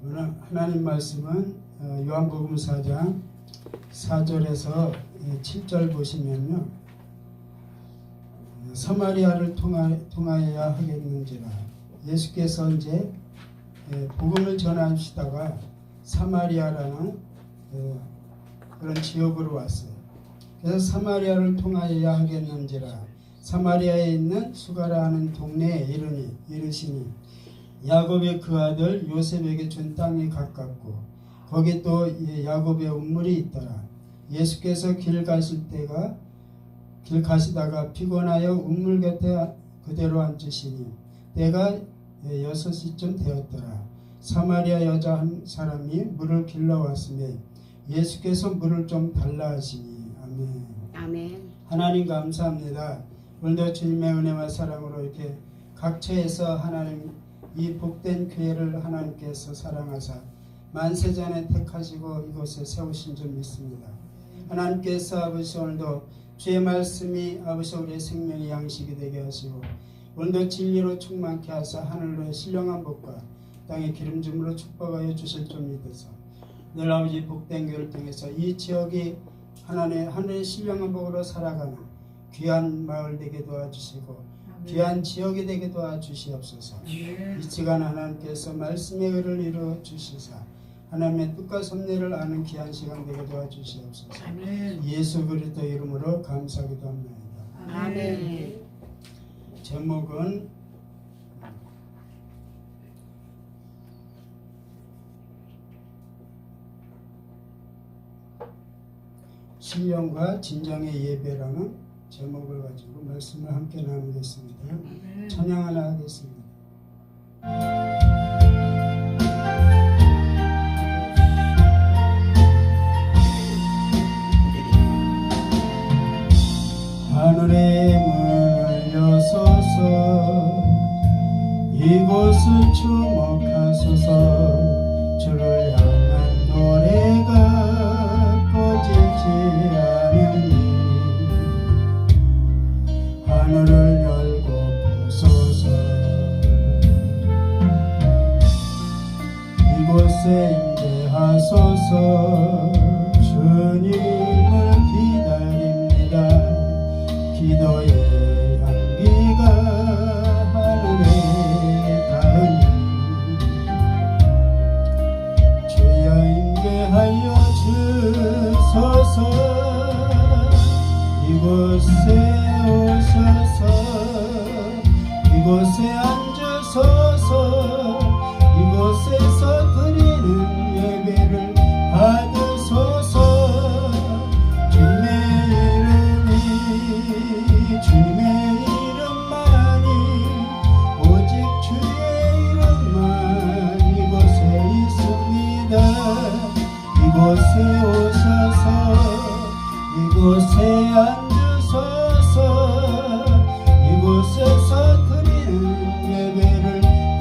오늘 하나님 말씀은 요한복음 4장 4절에서 7절 보시면요, 사마리아를 통하여야 하겠는지라. 예수께서 이제 복음을 전하시다가 사마리아라는 그런 지역으로 왔어요. 그래서 사마리아를 통하여야 하겠는지라. 사마리아에 있는 수가라는 동네에 이르시니 야곱의 그 아들 요셉에게 준 땅이 가깝고 거기 또 야곱의 우물이 있더라. 예수께서 길 가시다가 피곤하여 우물 곁에 그대로 앉으시니 때가 6시쯤 되었더라. 사마리아 여자 한 사람이 물을 길러 왔으며 예수께서 물을 좀 달라 하시니. 아멘. 아멘. 하나님 감사합니다. 오늘도 주님의 은혜와 사랑으로 이렇게 각처에서 하나님 이 복된 교회를 하나님께서 사랑하사 만세전에 택하시고 이곳에 세우신 줄 믿습니다. 하나님께서 아버지 오늘도 주의 말씀이 아버지 우리의 생명의 양식이 되게 하시고 오늘도 진리로 충만케 하사 하늘로의 신령한 복과 땅의 기름짐으로 축복하여 주실 줄 믿으사 늘 아버지 복된 교회를 통해서 이 지역이 하늘의 신령한 복으로 살아가는 귀한 마을 되게 도와주시고 귀한 지역이 되게 도와주시옵소서. 이 시간 하나님께서 말씀의 의를 이루어 주시사 하나님의 뜻과 섭리를 아는 귀한 시간 되게 도와주시옵소서. 아멘. 예수 그리스도 이름으로 감사하기도 합니다. 아멘. 제목은 신령과 진정의 예배라는 제목을 가지고 말씀을 함께 나누겠습니다. 찬양 하나 하겠습니다. 하늘의 문을 여소서 이곳을 주목하소서. 주를 향한 노래가 꺼지지 않으니 하늘을 열고 보소서. 이곳에 임재하소서. 주님을 기다립니다. 기도의 향기가 하늘에 닿으니 주여 임재하여 주소서. 이곳에 오셔서 이곳에 앉으소서. 이곳에서 드리는 예배를 받으소서. 주님의 이름만이 오직 주의 이름만 이곳에 있습니다. 이곳에 오셔서 이곳에 앉으소서. 이곳에서 드리는 예배를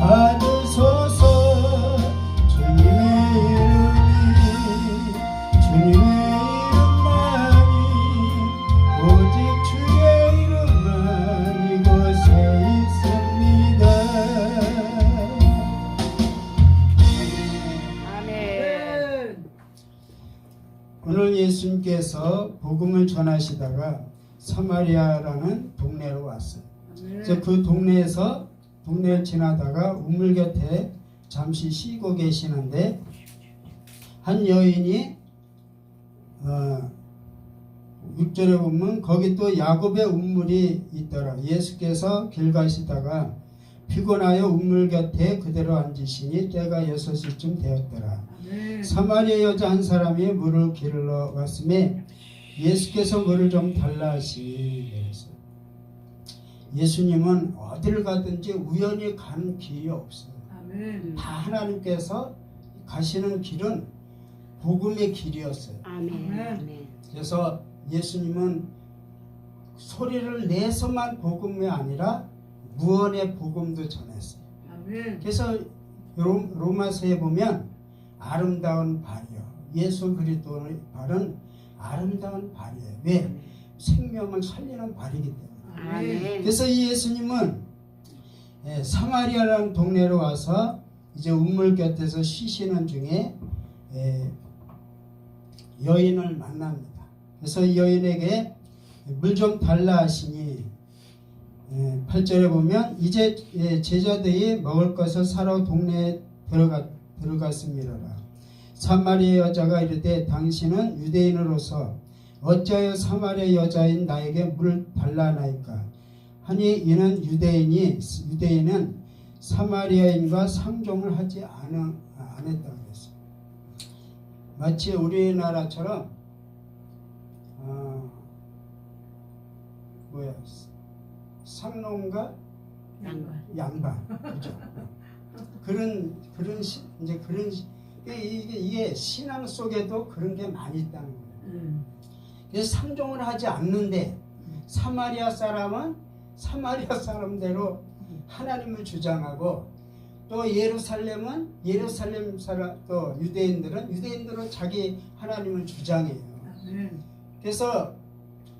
받으소서. 주님의 이름만이 오직 주의 이름만 이곳에 있습니다. 아멘. 오늘 예수님께서 복음을 전하시다가 사마리아라는 동네로 왔어요. 그래서 그 동네를 지나다가 우물 곁에 잠시 쉬고 계시는데 한 여인이 6절에 보면 거기 또 야곱의 우물이 있더라. 예수께서 길 가시다가 피곤하여 우물 곁에 그대로 앉으시니 때가 6시쯤 되었더라. 사마리아 여자 한 사람이 물을 길러 왔으며 예수께서 물을 좀 달라 하시니. 예수님은 어딜 가든지 우연히 가는 길이 없어요. 아멘. 다 하나님께서 가시는 길은 복음의 길이었어요. 아멘. 아멘. 그래서 예수님은 소리를 내서만 복음이 아니라 무언의 복음도 전했어요. 아멘. 그래서 로마서에 보면 아름다운 발이요. 예수 그리스도의 발은 아름다운 발이에요. 왜? 생명을 살리는 발이기 때문에. 아멘. 그래서 이 예수님은 사마리아라는 동네로 와서 이제 우물 곁에서 쉬시는 중에 여인을 만납니다. 그래서 이 여인에게 물 좀 달라 하시니 8절에 보면 이제 제자들이 먹을 것을 사러 동네에 들어갔습니다. 사마리아 여자가 이르되 당신은 유대인으로서 어찌하여 사마리아 여자인 나에게 물 달라나이까 하니 이는 유대인은 사마리아인과 상종을 하지 않았다고 했어요. 마치 우리나라처럼 상놈과 양반 그죠? 이게 신앙 속에도 그런 게 많이 있다는 거예요. 그래서 상종을 하지 않는데 사마리아 사람은 사마리아 사람대로 하나님을 주장하고 또 예루살렘은 예루살렘 사람 또 유대인들은 유대인대로 자기 하나님을 주장해요. 그래서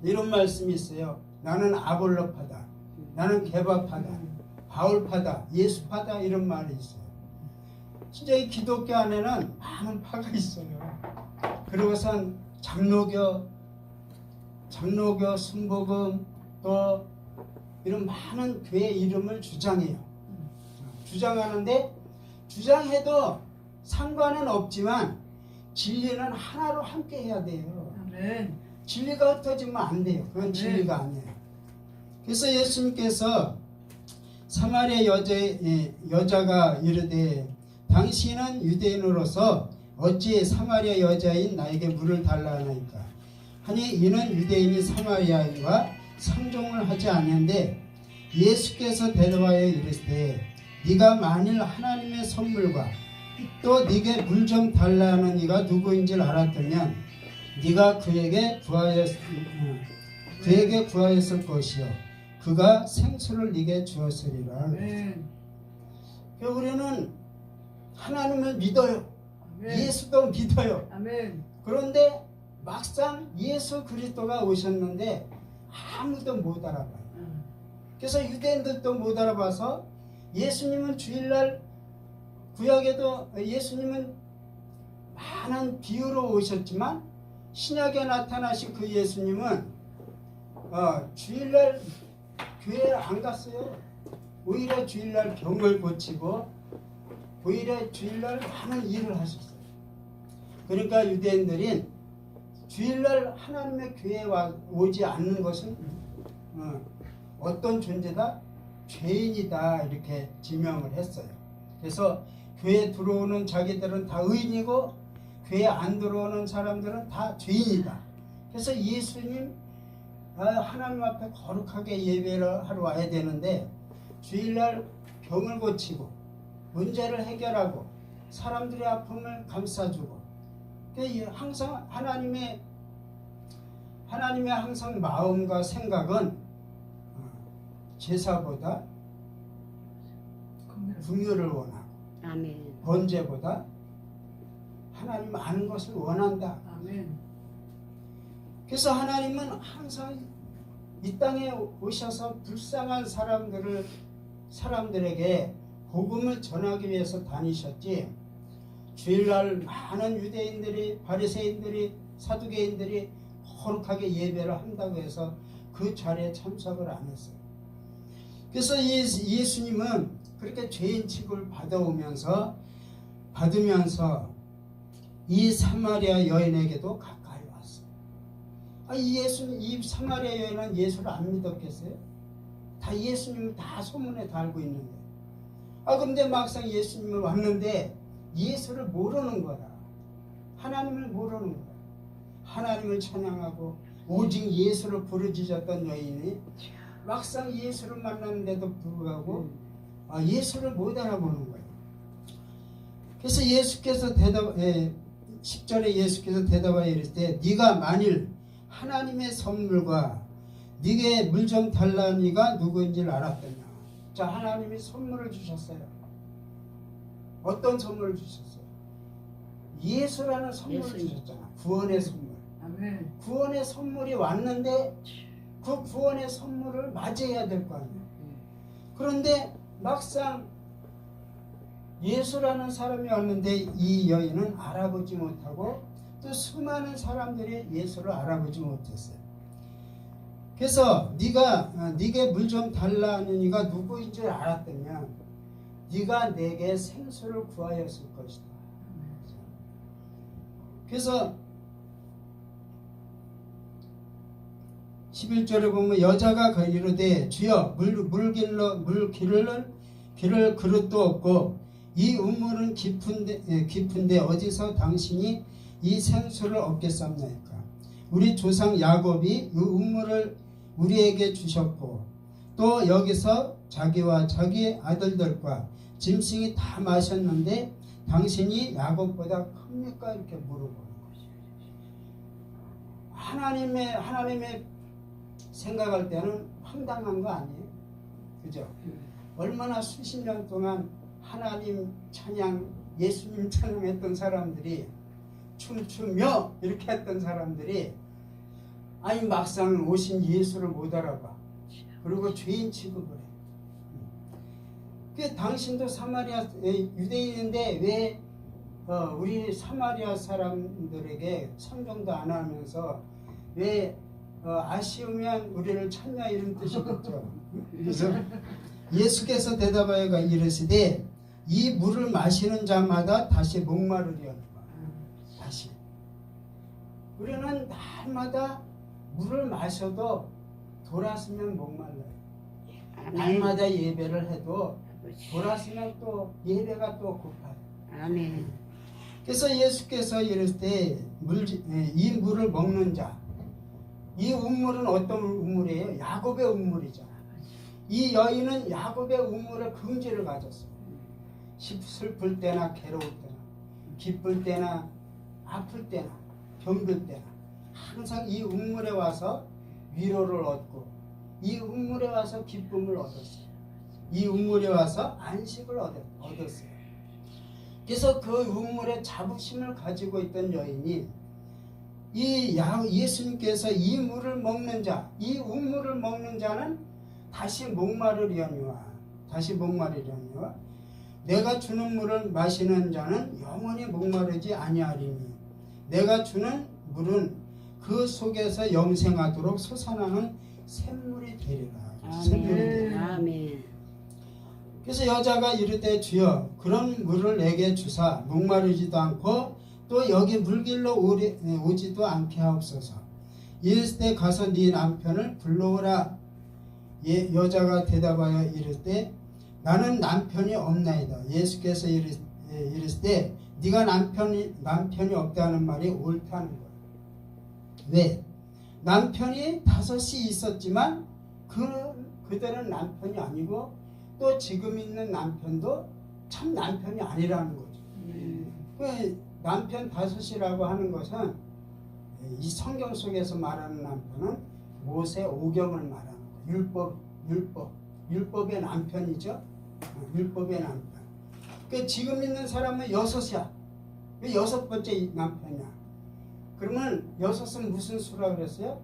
이런 말씀이 있어요. 나는 아볼로파다, 나는 게바파다, 바울파다, 예수파다 이런 말이 있어요. 진짜 이 기독교 안에는 많은 파가 있어요. 그리고선 장로교, 순복음 또 이런 많은 교회 이름을 주장해요. 주장하는데 주장해도 상관은 없지만 진리는 하나로 함께 해야 돼요. 아멘. 진리가 흩어지면 안 돼요. 그건 진리가 아니에요. 그래서 예수님께서 사마리아 여자가 이르되 당신은 유대인으로서 어찌 사마리아 여자인 나에게 물을 달라 하나이까 하니 이는 유대인이 사마리아인과 상종을 하지 않는데 예수께서 대답하여 이르시되 네가 만일 하나님의 선물과 또 네게 물 좀 달라 하는 이가 누구인지를 알았다면 네가 그에게 구하였을 것이요 그가 생수를 네게 주었으리라. 우리는 하나님을 믿어요. 아멘. 예수도 믿어요. 아멘. 그런데 막상 예수 그리스도가 오셨는데 아무도 못 알아봐요. 그래서 유대인들도 못 알아봐서 예수님은 주일날 구약에도 예수님은 많은 비유로 오셨지만 신약에 나타나신 그 예수님은 주일날 교회에 안 갔어요. 오히려 주일날 병을 고치고 오히려 주일날 많은 일을 하셨어요. 그러니까 유대인들이 주일날 하나님의 교회에 오지 않는 것은 어떤 존재다? 죄인이다 이렇게 지명을 했어요. 그래서 교회에 들어오는 자기들은 다 의인이고 교회에 안 들어오는 사람들은 다 죄인이다. 그래서 예수님 하나님 앞에 거룩하게 예배를 하러 와야 되는데 주일날 병을 고치고 문제를 해결하고 사람들의 아픔을 감싸주고 항상 하나님의 항상 마음과 생각은 제사보다 긍휼을 원하고 아멘. 번제보다 하나님 아는 것을 원한다. 아멘. 그래서 하나님은 항상 이 땅에 오셔서 불쌍한 사람들에게 복음을 전하기 위해서 다니셨지 주일날 많은 유대인들이 바리새인들이 사두개인들이 거룩하게 예배를 한다고 해서 그 자리에 참석을 안 했어요. 그래서 예수님은 그렇게 죄인 취급을 받으면서 이 사마리아 여인에게도 가까이 왔어요. 이 사마리아 여인은 예수를 안 믿었겠어요? 다 예수님을 다 소문에 달고 있는데 그런데 막상 예수님을 왔는데 예수를 모르는 거야. 하나님을 모르는 거야. 하나님을 찬양하고 오직 예수를 부르짖었던 여인이 막상 예수를 만났는데도 불구하고 예수를 못 알아보는 거예요. 그래서 예수께서 10절에 예수께서 대답하여 이르시되 네가 만일 하나님의 선물과 네게 물 좀 달라는 이가 누구인지를 알았더냐. 자, 하나님이 선물을 주셨어요. 어떤 선물을 주셨어요? 예수라는 선물을 주셨잖아. 구원의 선물. 아멘. 구원의 선물이 왔는데 그 구원의 선물을 맞이해야 될 거 아니에요. 그런데 막상 예수라는 사람이 왔는데 이 여인은 알아보지 못하고 또 수많은 사람들이 예수를 알아보지 못했어요. 그래서 네게 물 좀 달라는 이가 누구인 줄 알았다면 네가 내게 생수를 구하였을 것이다. 그래서 11절에 보면 여자가 이르되 주여 길을 그릇도 없고 이 우물은 깊은데 어디서 당신이 이 생수를 얻겠사옵나이까. 우리 조상 야곱이 이 우물을 우리에게 주셨고 또 여기서 자기와 자기 아들들과 짐승이 다 마셨는데 당신이 야곱보다 큽니까? 이렇게 물어보는 거죠. 하나님의 생각할 때는 황당한 거 아니에요? 그죠? 얼마나 수십 년 동안 하나님 찬양, 예수님 찬양했던 사람들이 춤추며 이렇게 했던 사람들이 아니 막상 오신 예수를 못 알아봐. 그리고 죄인 취급을 해. 그 당신도 사마리아 유대인인데 왜 우리 사마리아 사람들에게 성경도 안 하면서 왜 아쉬우면 우리를 찾냐 이런 뜻이겠죠. 그래서 예수께서 대답하여 이르시되 이 물을 마시는 자마다 다시 목마르리언가. 다시 우리는 날마다 물을 마셔도 돌아서면 목말라요. 날마다 예배를 해도 돌아서면 또 예배가 또 고파요. 아멘. 그래서 예수께서 이르시되 이 물을 먹는 자, 이 우물은 어떤 우물이에요? 야곱의 우물이죠. 이 여인은 야곱의 우물의 긍지를 가졌어요. 슬플 때나 괴로울 때나 기쁠 때나 아플 때나 병들 때나 항상 이 우물에 와서 위로를 얻고 이 우물에 와서 기쁨을 얻었어요. 이 우물에 와서 안식을 얻었어요. 그래서 그 우물에 자부심을 가지고 있던 여인이 예수님께서 이 물을 먹는 자, 이 우물을 먹는 자는 다시 목마르려니와 내가 주는 물을 마시는 자는 영원히 목마르지 아니하리니 내가 주는 물은 그 속에서 영생하도록 솟아나는 샘물이 되리라. 아멘. 아멘. 그래서 여자가 이르되 주여 그런 물을 내게 주사 목마르지도 않고 또 여기 물길로 오지도 않게 하옵소서. 이랬을 때 가서 네 남편을 불러오라. 여자가 대답하여 이르되 나는 남편이 없나이다. 예수께서 이르실 때 네가 남편이 없다는 말이 옳다는 거야. 왜? 남편이 5이 있었지만 그들은 남편이 아니고 또 지금 있는 남편도 참 남편이 아니라는 거죠. 그 남편 5이라고 하는 것은 이 성경 속에서 말하는 남편은 모세 오경을 말하는 거예요. 율법의 남편이죠. 율법의 남편. 그 지금 있는 사람은 6이야. 그 6번째 남편이야. 그러면 6은 무슨 수라고 그랬어요?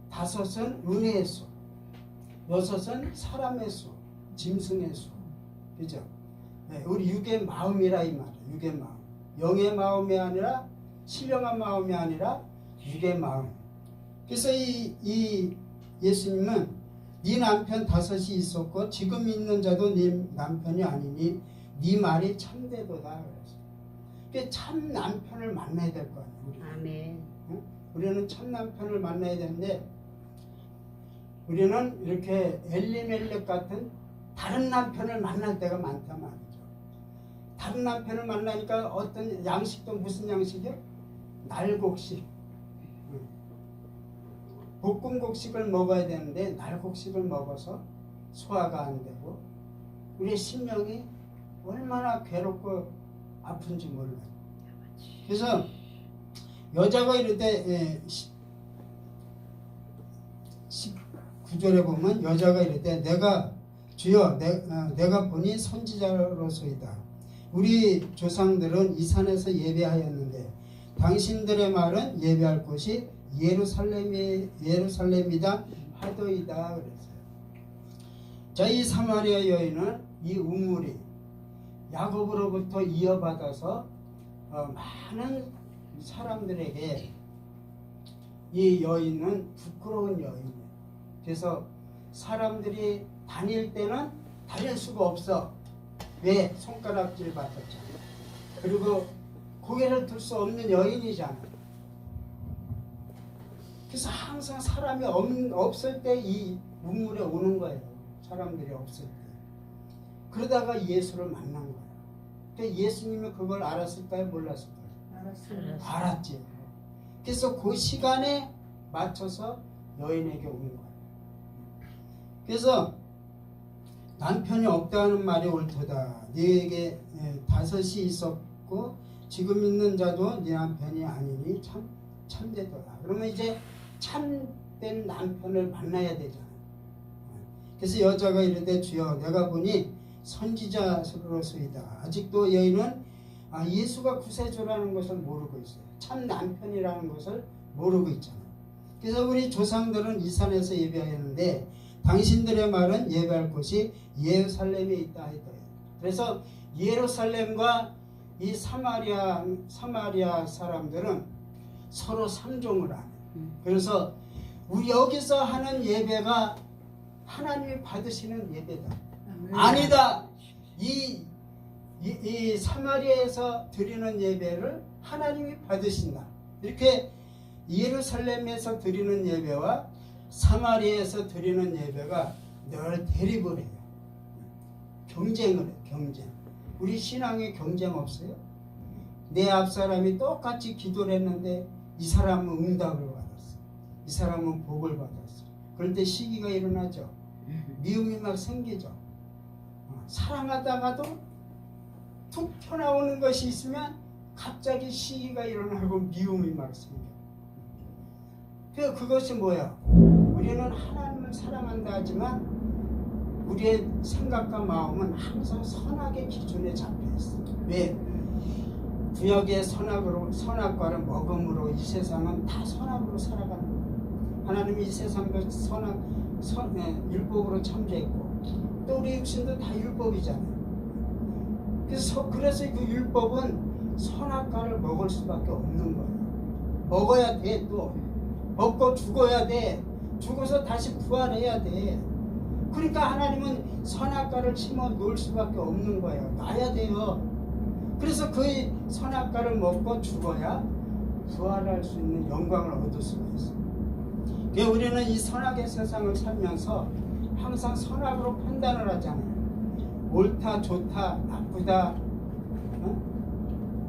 5은 은혜의 수, 6은 사람의 수, 짐승의 수. 그죠? 네, 우리 육의 마음이라 이 말이에요. 육의 마음. 영의 마음이 아니라 신령한 마음이 아니라 육의 마음. 그래서 이 예수님은 네 남편 5이 있었고 지금 있는 자도 네 남편이 아니니 네 말이 참되도다 그래서 참 남편을 만나야 될 거 아니에요. 우리. 아멘. 응? 우리는 참 남편을 만나야 되는데 우리는 이렇게 엘리멜렉 같은 다른 남편을 만날 때가 많단 말이죠. 다른 남편을 만나니까 어떤 양식도 무슨 양식이요? 날곡식. 볶음곡식을 먹어야 되는데 날곡식을 먹어서 소화가 안 되고 우리의 심령이 얼마나 괴롭고 아픈지 몰라요. 그래서 여자가 이르되 19절에 보면 여자가 이르되 내가 주여 내가 보니 선지자로소이다. 우리 조상들은 이 산에서 예배하였는데 당신들의 말은 예배할 곳이 예루살렘이다 하도이다 그랬어요. 자, 이 사마리아 여인은 이 우물이 야곱으로부터 이어받아서 많은 사람들에게 이 여인은 부끄러운 여인이에요. 그래서 사람들이 다닐 때는 다닐 수가 없어. 왜? 손가락질 받았잖아. 그리고 고개를 들 수 없는 여인이잖아. 그래서 항상 사람이 없을 때 이 문물에 오는 거예요. 사람들이 없을 때. 그러다가 예수를 만난 거예요. 그러니까 예수님이 그걸 알았을까요? 몰랐을까요? 알았지. 그래서 그 시간에 맞춰서 여인에게 온 거예요. 그래서 남편이 없다는 말이 옳도다. 네게 5이 있었고 지금 있는 자도 네 남편이 아니니 참되더라. 그러면 이제 참된 남편을 만나야 되잖아요. 그래서 여자가 이르되 주여 내가 보니 선지자로소이다. 아직도 여인은 예수가 구세주라는 것을 모르고 있어요. 참 남편이라는 것을 모르고 있잖아요. 그래서 우리 조상들은 이 산에서 예배하였는데 당신들의 말은 예배할 곳이 예루살렘에 있다 했다. 그래서 예루살렘과 이 사마리아 사람들은 서로 상종을 안 해요. 그래서 우리 여기서 하는 예배가 하나님이 받으시는 예배다. 아니다. 이 사마리아에서 드리는 예배를 하나님이 받으신다. 이렇게 예루살렘에서 드리는 예배와 사마리아에서 드리는 예배가 늘 대립을 해요. 경쟁을 해요. 경쟁. 우리 신앙에 경쟁 없어요? 내 앞사람이 똑같이 기도를 했는데 이 사람은 응답을 받았어. 이 사람은 복을 받았어. 그럴 때 시기가 일어나죠. 미움이 막 생기죠. 사랑하다가도 툭 튀어나오는 것이 있으면 갑자기 시기가 일어나고 미움이 막 생겨. 그것이 뭐야? 우리는 하나님을 사랑한다 하지만 우리의 생각과 마음은 항상 선악의 기준에 잡혀있어. 왜? 구약의 선악과를 먹음으로 이 세상은 다 선악으로 살아가는 거예요. 하나님이 이 세상도 율법으로 창조했고 또 우리 육신도 다 율법이잖아요. 그래서 그 율법은 선악과를 먹을 수밖에 없는 거예요. 먹어야 돼. 또 먹고 죽어야 돼. 죽어서 다시 부활해야 돼. 그러니까 하나님은 선악과를 심어 놓을 수밖에 없는 거예요. 놔야 돼요. 그래서 그 선악과를 먹고 죽어야 부활할 수 있는 영광을 얻을 수가 있어요. 그러니까 우리는 이 선악의 세상을 살면서 항상 선악으로 판단을 하잖아요. 옳다, 좋다, 나쁘다,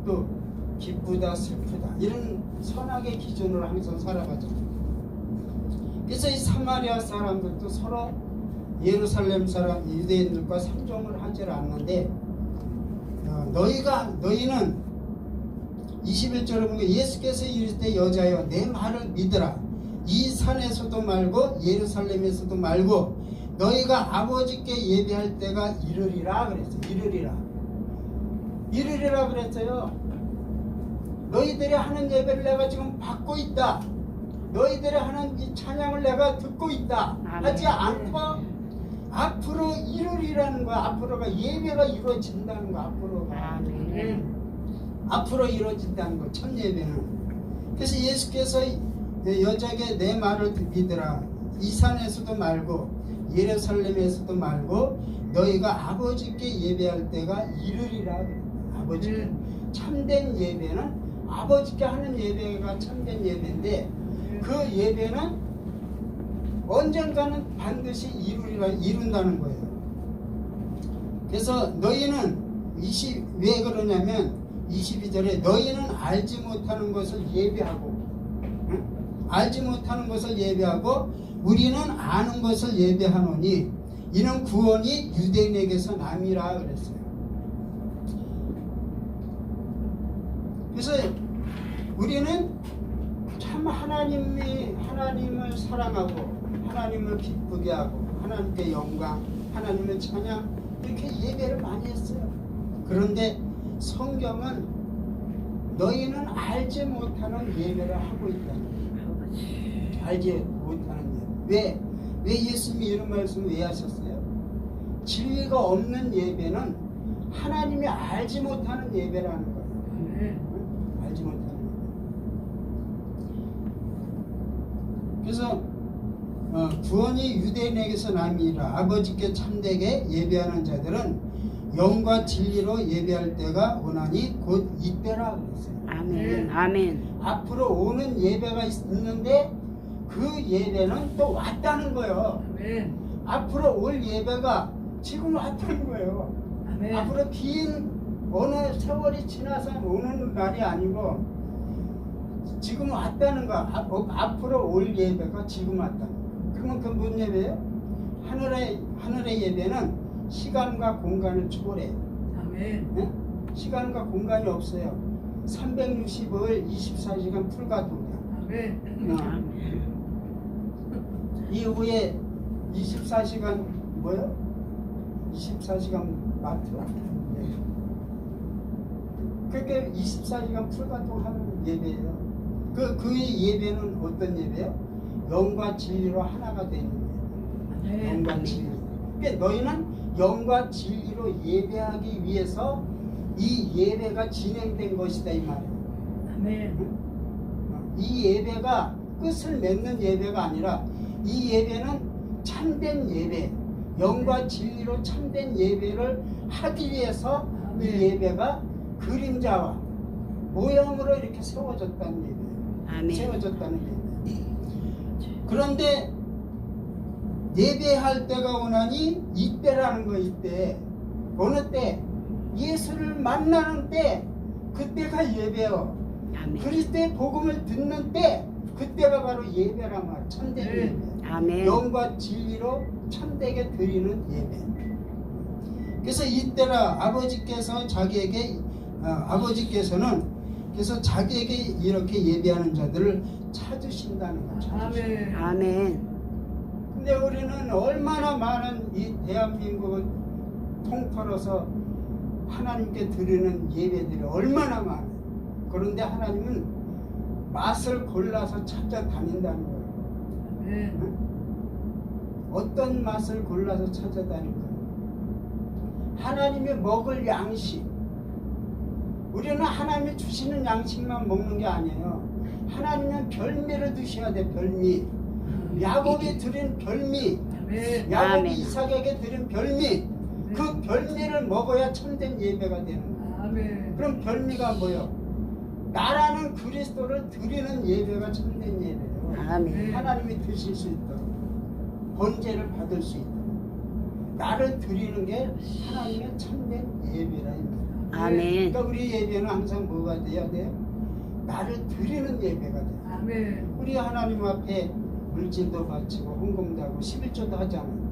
또 기쁘다, 슬프다 이런 선악의 기준으로 항상 살아가잖아요. 그래서 이 사마리아 사람들도 서로 예루살렘 사람 유대인들과 상종을 하지 않는데 너희는 21절에 보면 예수께서 이르시되 여자여 내 말을 믿으라. 이 산에서도 말고 예루살렘에서도 말고 너희가 아버지께 예배할 때가 이르리라 그랬어요. 이르리라 그랬어요. 너희들이 하는 예배를 내가 지금 받고 있다. 너희들이 하는 이 찬양을 내가 듣고 있다. 하지 않고 앞으로 이르리라는 거야. 앞으로가 예배가 이루어진다는 거야. 앞으로 이루어진다는 거. 첫 예배는. 그래서 예수께서 여자에게 내 말을 믿으라. 이 산에서도 말고 예루살렘에서도 말고 너희가 아버지께 예배할 때가 이르리라. 아버지께. 참된 예배는 아버지께 하는 예배가 참된 예배인데 그 예배는 언젠가는 반드시 이룬다는 거예요. 그래서 너희는 왜 그러냐면 22절에 너희는 알지 못하는 것을 예배하고 알지 못하는 것을 예배하고 우리는 아는 것을 예배하노니 이는 구원이 유대인에게서 남이라 그랬어요. 그래서 우리는 참 하나님을 사랑하고 하나님을 기쁘게 하고 하나님께 영광, 하나님의 찬양 이렇게 예배를 많이 했어요. 그런데 성경은 너희는 알지 못하는 예배를 하고 있다. 알지 못하는 예배. 왜 예수님이 이런 말씀을 왜 하셨어요? 진리가 없는 예배는 하나님이 알지 못하는 예배라는 거예요. 알지 못하는 예배. 그래서 구원이 유대인에게서 남이라 아버지께 참되게 예배하는 자들은 영과 진리로 예배할 때가 오나니 곧 이때라 그랬어요. 아멘. 아멘. 앞으로 오는 예배가 있는데 그 예배는 또 왔다는 거예요. 앞으로 올 예배가 지금 왔다는 거예요. 앞으로 긴 어느 세월이 지나서 오는 날이 아니고 지금 왔다는 거. 앞으로 올 예배가 지금 왔다. 그러면 그 뭔 예배예요? 하늘의 예배는 시간과 공간을 초월해요. 네? 시간과 공간이 없어요. 365일 24시간 풀가동이야. 이후에 24시간 뭐요? 24시간 마트. 그게 24시간 풀가동하는 예배예요. 그 예배는 어떤 예배예요? 영과 진리로 하나가 되는 예배. 영과 진리. 그러니까 너희는 영과 진리로 예배하기 위해서 이 예배가 진행된 것이다 이 말이에요. 이 예배가 끝을 맺는 예배가 아니라 이 예배는 참된 예배, 영과 진리로 참된 예배를 하기 위해서 이 예배가 그림자와 모형으로 이렇게 세워졌다는 예배예요. 세워졌다는 예배. 그런데 예배할 때가 오나니 이때라는 거. 이때 어느 때? 예수를 만나는 때, 그때가 예배요. 그리스도의 복음을 듣는 때, 그때가 바로 예배란 말. 참된 예배. 아멘. 영과 진리로 참되게 드리는 예배. 그래서 이때라 아버지께서는 그래서 자기에게 이렇게 예배하는 자들을 찾으신다는 거죠. 아멘. 근데 우리는 얼마나 많은 이 대한민국을 통틀어서 하나님께 드리는 예배들이 얼마나 많아요. 그런데 하나님은 맛을 골라서 찾아다닌다는 거예요. 응? 어떤 맛을 골라서 찾아다닐까요? 하나님이 먹을 양식. 우리는 하나님이 주시는 양식만 먹는 게 아니에요. 하나님은 별미를 드셔야 돼. 별미. 야곱이 드린 별미. 야곱이 이삭에게 드린 별미. 그 별미를 먹어야 참된 예배가 되는 거예요. 그럼 별미가 뭐예요? 나라는 그리스도를 드리는 예배가 참된 예배예요. 아멘. 하나님이 드실 수 있도록 번제를 받을 수 있도록 나를 드리는 게 하나님의 참된 예배라. 아멘. 그러니까 우리 예배는 항상 뭐가 돼야 돼요? 나를 드리는 예배가 돼요. 아멘. 우리 하나님 앞에 물질도 바치고 헌금도 하고 11조도 하잖아요.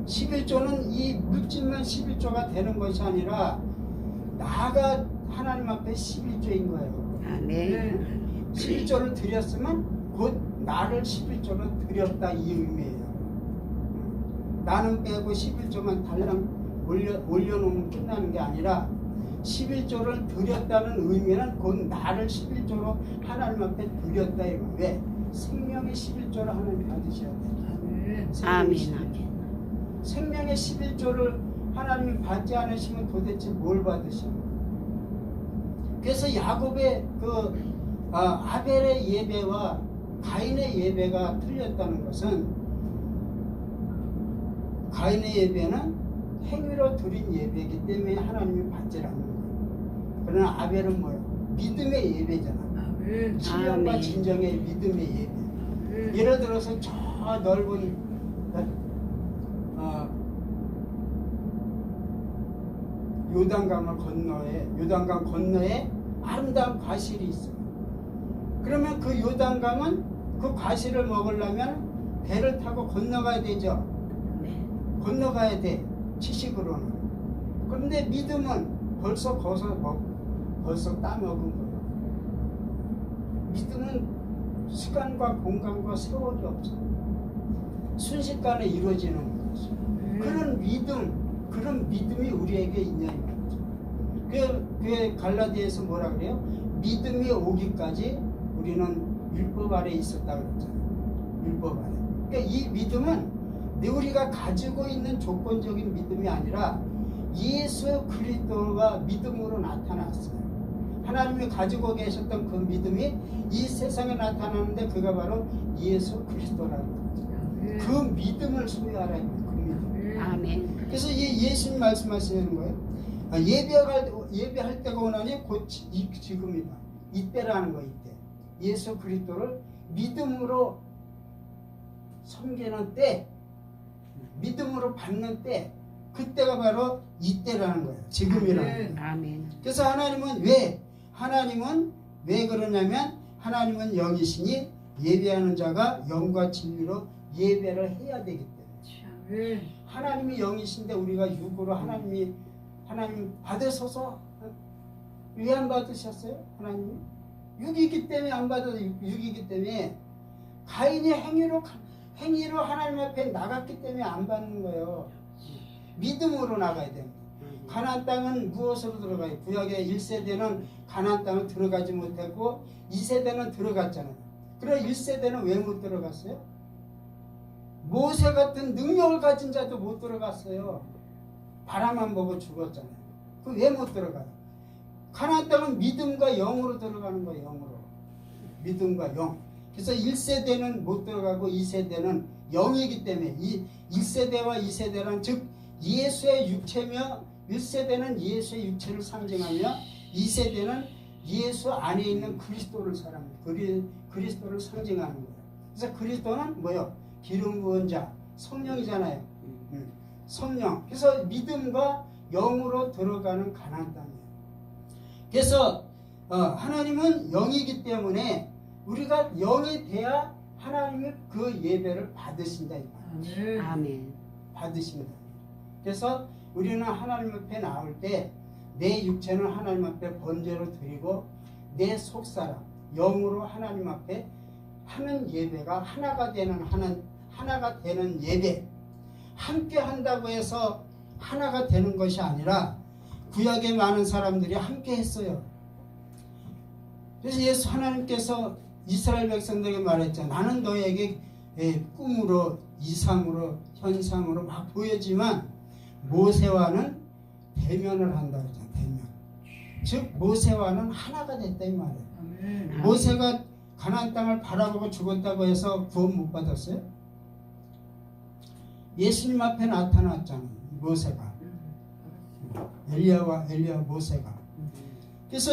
11조는 이 물질만 11조가 되는 것이 아니라 나가 하나님 앞에 11조인 거예요. 아멘. 11조를 드렸으면 곧 나를 11조로 드렸다 이 의미예요. 나는 빼고 11조만 달랑 올려놓으면 끝나는 게 아니라 11조를 드렸다는 의미는 곧 나를 11조로 하나님 앞에 드렸다 이거. 왜? 생명의 11조를 하나님 받으셔야 돼요. 아멘. 생명의 11조를 하나님이 받지 않으시면 도대체 뭘 받으시는? 그래서 야곱의 아벨의 예배와 가인의 예배가 틀렸다는 것은 가인의 예배는 행위로 드린 예배이기 때문에 하나님이 받지 않는 거예요. 그러나 아벨은 뭐예요? 믿음의 예배잖아. 신령과 진정의 믿음의 예배. 예를 들어서 저 넓은 요단강 건너에 아름다운 과실이 있어요. 그러면 그 요단강은 그 과실을 먹으려면 배를 타고 건너가야 되죠. 건너가야 돼. 지식으로는. 그런데 믿음은 벌써 따먹은 거예요. 믿음은 시간과 공간과 세월이 없어요. 순식간에 이루어지는 거죠. 그런 믿음이 우리에게 있냐는 거죠. 그 갈라디아에서 뭐라 그래요? 믿음이 오기까지 우리는 율법 아래 있었다 그랬잖아요. 율법 아래. 그러니까 이 믿음은 우리가 가지고 있는 조건적인 믿음이 아니라 예수 그리스도가 믿음으로 나타났어요. 하나님이 가지고 계셨던 그 믿음이 이 세상에 나타나는데 그가 바로 예수 그리스도라는 거죠. 그 믿음을 소유하라. 그 믿음. 아멘. 그래서 이 예수님 말씀하시는 거예요. 예배할 때가 오나니 곧 지금이다. 이때라는 거 이때. 예수 그리스도를 믿음으로 섬기는 때, 믿음으로 받는 때, 그때가 바로 이때라는 거예요. 지금이라는 거예요. 아멘. 그래서 하나님은 왜 그러냐면 하나님은 영이시니 예배하는 자가 영과 진리로 예배를 해야 되기 때문에. 하나님이 영이신데 우리가 육으로 하나님 받으셔서 왜 안 받으셨어요? 하나님이 육이기 때문에 안 받아서 육이기 때문에 가인이 행위로 하나님 앞에 나갔기 때문에 안 받는 거예요. 믿음으로 나가야 됩니다. 가나안 땅은 무엇으로 들어가요? 구약의 1세대는 가나안 땅을 들어가지 못했고 2세대는 들어갔잖아요. 그럼 1세대는 왜 못 들어갔어요? 모세 같은 능력을 가진 자도 못 들어갔어요. 바라만 보고 죽었잖아요. 그 왜 못 들어가요? 가나안 땅은 믿음과 영으로 들어가는 거예요. 영으로. 믿음과 영. 그래서 1세대는 못 들어가고 2세대는 영이기 때문에 이 1세대와 2세대는 즉 예수의 육체며 1세대는 예수의 육체를 상징하며 2세대는 예수 안에 있는 그리스도를 사랑합니다. 그리스도를 상징하는 거예요. 그래서 그리스도는 뭐요? 기름 부은 자, 성령이잖아요. 성령. 그래서 믿음과 영으로 들어가는 가나안 땅이에요. 그래서 하나님은 영이기 때문에 우리가 영이 돼야 하나님의 그 예배를 받으신다 이 말이에요. 아멘. 받으신다. 그래서 우리는 하나님 앞에 나올 때 내 육체는 하나님 앞에 번제로 드리고 내 속사람 영으로 하나님 앞에 하는 예배가 하나가 되는 예배. 함께 한다고 해서 하나가 되는 것이 아니라 구약의 많은 사람들이 함께 했어요. 그래서 예수 하나님께서 이스라엘 백성들에게 말했잖아요. 나는 너에게 꿈으로 이상으로 현상으로 막 보여지만 모세와는 대면을 한다 그랬잖아요. 대면. 즉 모세와는 하나가 됐다 이 말이에요. 아멘. 모세가 가나안 땅을 바라보고 죽었다고 해서 구원 못 받았어요? 예수님 앞에 나타났잖아요. 모세가. 엘리야 모세가. 그래서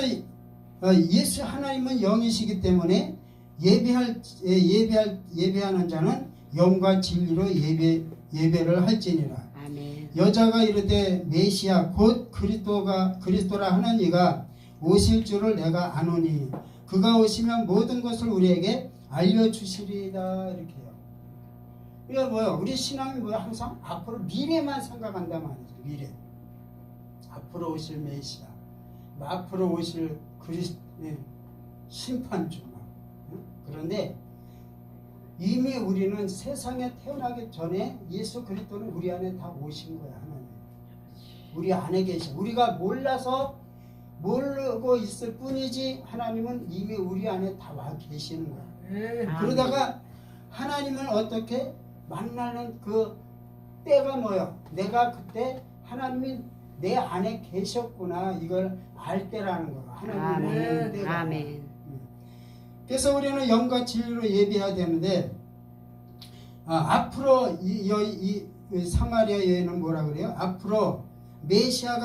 예수 하나님은 영이시기 때문에 예배하는 자는 영과 진리로 예배를 할지니라. 아멘. 여자가 이르되 메시아 곧 그리스도라 하는 이가 오실 줄을 내가 아노니 그가 오시면 모든 것을 우리에게 알려주시리이다. 이렇게요. 이거 뭐요? 우리 신앙이 뭐야? 항상 앞으로 미래만 생각한단 말이죠. 미래. 앞으로 오실 메시아, 앞으로 오실 심판주. 그런데 이미 우리는 세상에 태어나기 전에 예수 그리스도는 우리 안에 다 오신 거야. 하나님. 우리 안에 계셔. 우리가 몰라서 모르고 있을 뿐이지 하나님은 이미 우리 안에 다 와 계시는 거야. 그러다가 하나님을 어떻게 만나는 그 때가 뭐야? 내가 그때 하나님이 내 안에 계셨구나 이걸 알 때라는 거야. 하나님의 때가. 아멘. 그래서 우리는 영과 진리로 예배해야 되는데 앞으로 이 사마리아 여인은 뭐라 그래요? 앞으로 메시아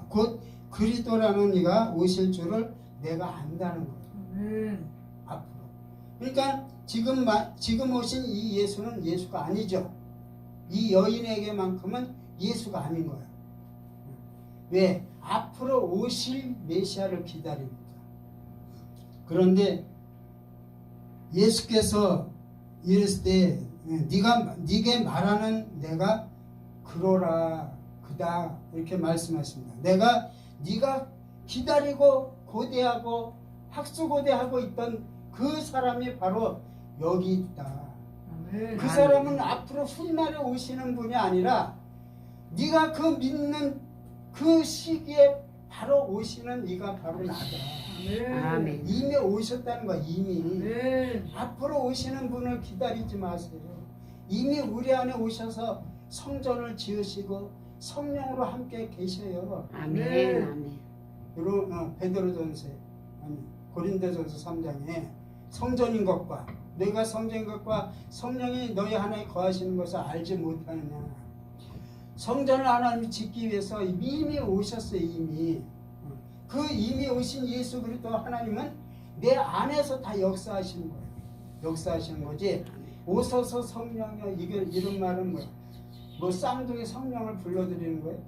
곧 그리스도라는 이가 오실 줄을 내가 안다는 거예요. 앞으로. 그러니까 지금 오신 이 예수는 예수가 아니죠. 이 여인에게만큼은 예수가 아닌 거야. 왜? 앞으로 오실 메시아를 기다립니다. 그런데 예수께서 이랬을 때 네게 말하는 내가 그러라 그다 이렇게 말씀하십니다. 네가 기다리고 고대하고 학수고대하고 있던 그 사람이 바로 여기 있다. 그 사람은 앞으로 훗날에 오시는 분이 아니라 네가 그 믿는 그 시기에 바로 오시는 네가 바로 나다. 아멘. 이미 오셨다는 거야. 이미. 앞으로 오시는 분을 기다리지 마세요. 이미 우리 안에 오셔서 성전을 지으시고 성령으로 함께 계셔요. 아멘. 아멘. 그리고 베드로전서 아니 고린도전서 3장에 성전인 것과 너희가 성전인 것과 성령이 너희 하나에 거하시는 것을 알지 못하느냐. 성전을 하나님이 짓기 위해서 이미 오셨어요. 이미 오신 예수 그리스도 하나님은 내 안에서 다 역사하시는 거예요. 역사하시는 거지. 오소서 성령이여 이런 말은 뭐야? 뭐 쌍둥이 성령을 불러들이는 거예요?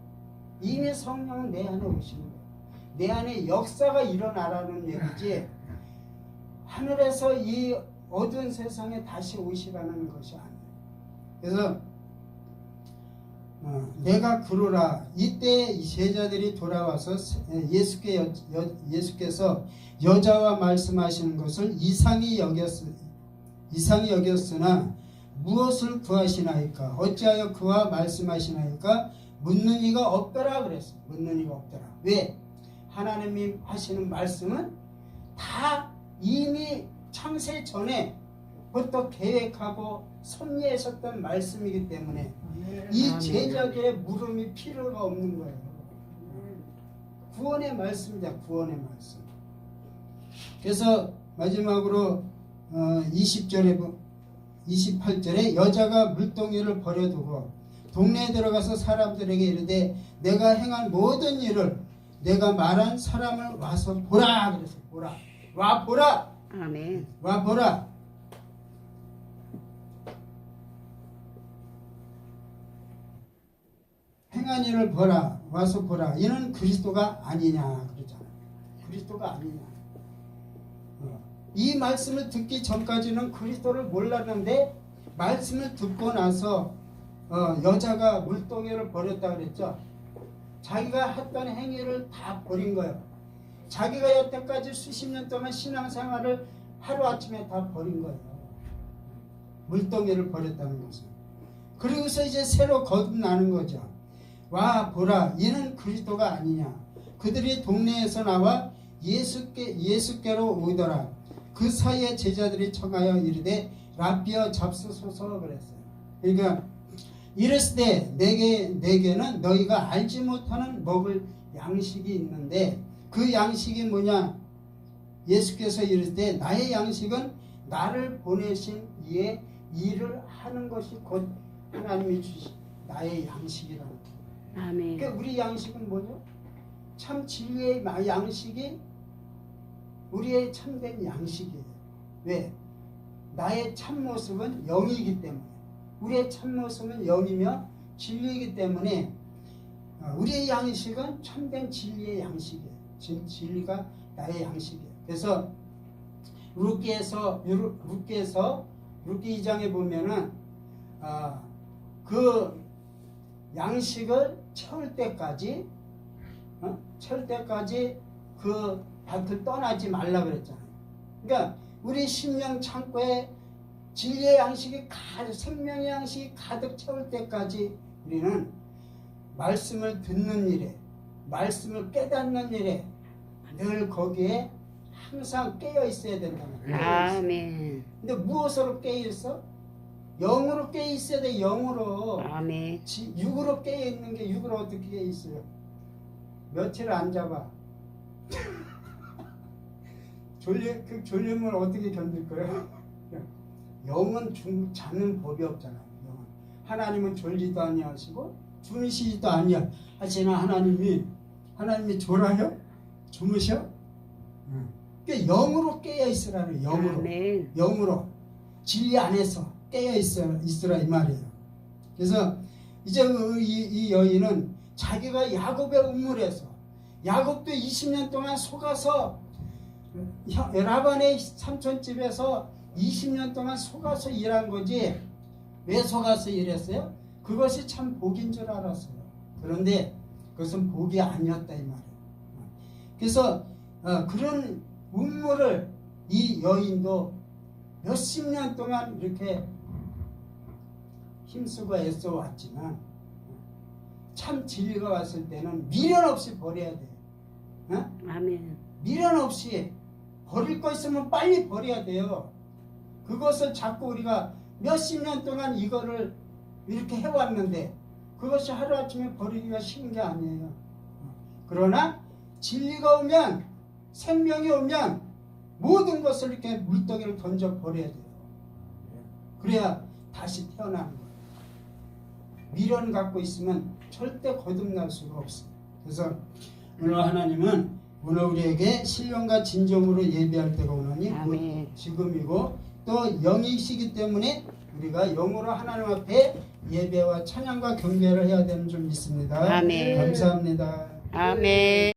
이미 성령은 내 안에 오시는 거예요. 내 안에 역사가 일어나라는 얘기지 하늘에서 이 어두운 세상에 다시 오시라는 것이 아니에요. 그래서 내가 그러라. 이때 제자들이 돌아와서 예수께서 여자와 말씀하시는 것을 이상히 여겼으나 무엇을 구하시나이까? 어찌하여 그와 말씀하시나이까? 묻는 이가 없더라 그랬어요. 묻는 이가 없더라. 왜? 하나님이 하시는 말씀은 다 이미 창세 전에 부터 계획하고 섭리하셨던 말씀이기 때문에 이 제자들의 물음이 필요가 없는 거예요. 구원의 말씀이다. 구원의 말씀. 그래서 마지막으로 28절에 여자가 물동이를 버려두고 동네에 들어가서 사람들에게 이르되 내가 행한 모든 일을 내가 말한 사람을 와서 보라 그랬어요. 보라. 와 보라. 아멘. 와 보라. 행한 일을 보라. 와서 보라. 이는 그리스도가 아니냐 그러잖아요. 그리스도가 아니냐. 이 말씀을 듣기 전까지는 그리스도를 몰랐는데 말씀을 듣고 나서 여자가 물동이를 버렸다 그랬죠. 자기가 했던 행위를 다 버린 거예요. 자기가 여태까지 수십 년 동안 신앙생활을 하루아침에 다 버린 거예요. 물동이를 버렸다는 것은. 그리고서 이제 새로 거듭나는 거죠. 와 보라 이는 그리스도가 아니냐. 그들이 동네에서 나와 예수께로 오더라. 그 사이에 제자들이 청하여 이르되 랍비여 잡수소서 그랬어요. 그러니까 이르시되 내게는 너희가 알지 못하는 먹을 양식이 있는데 그 양식이 뭐냐. 예수께서 이르시되 나의 양식은 나를 보내신 이의 일을 하는 것이 곧 하나님이 주신 나의 양식이라고. 아멘. 그러니까 우리 양식은 뭐죠? 참 진리의 양식이 우리의 참된 양식이에요. 왜? 나의 참모습은 영이기 때문에. 우리의 참모습은 영이며 진리이기 때문에 우리의 양식은 참된 진리의 양식이에요. 진리가 나의 양식이에요. 그래서 룻기에서 룻기 2장에 보면은 그 양식을 채울 때까지 그 밭을 떠나지 말라 그랬잖아요. 그러니까 우리 심령 창고에 진리의 양식이 가득, 생명의 양식이 가득 채울 때까지 우리는 말씀을 듣는 일에, 말씀을 깨닫는 일에 늘 거기에 항상 깨어 있어야 된다는 거예요. 아멘. 근데 무엇으로 깨어 있어? 영으로 깨어 있어야 돼. 영으로. 아멘. 육으로 깨어 있는 게 육으로 어떻게 깨어 있어요? 며칠 안 잡아. 그 졸림을 어떻게 견딜 거예요? 영은 잡는 법이 없잖아요. 영은. 하나님은 졸리도 아니하시고 주무시지도 아니하시나 하나님이 졸아요? 주무셔? 그러니까 영으로 깨어 있으라는 영으로. 아멘. 영으로 진리 안에서 깨어 있으라 이 말이에요. 그래서 이제 이 여인은 자기가 야곱의 우물에서 야곱도 20년 동안 속아서 라반의 삼촌집에서 20년 동안 속아서 일한 거지. 왜 속아서 일했어요? 그것이 참 복인 줄 알았어요. 그런데 그것은 복이 아니었다 이 말이에요. 그래서 그런 운물을 이 여인도 몇십 년 동안 이렇게 힘쓰고 애써 왔지만 참 진리가 왔을 때는 미련 없이 버려야 돼요. 아멘. 미련 없이 버릴 거 있으면 빨리 버려야 돼요. 그것을 자꾸 우리가 몇십 년 동안 이거를 이렇게 해왔는데 그것이 하루아침에 버리기가 쉬운 게 아니에요. 그러나 진리가 오면, 생명이 오면 모든 것을 이렇게 물더기를 던져 버려야 돼요. 그래야 다시 태어나는 거예요. 미련 갖고 있으면 절대 거듭날 수가 없어요. 그래서 오늘 하나님은 오늘 우리에게 신령과 진정으로 예배할 때가 오나니 아멘. 지금이고 또 영이시기 때문에 우리가 영으로 하나님 앞에 예배와 찬양과 경배를 해야 되는 줄 믿습니다. 아멘. 감사합니다. 아멘.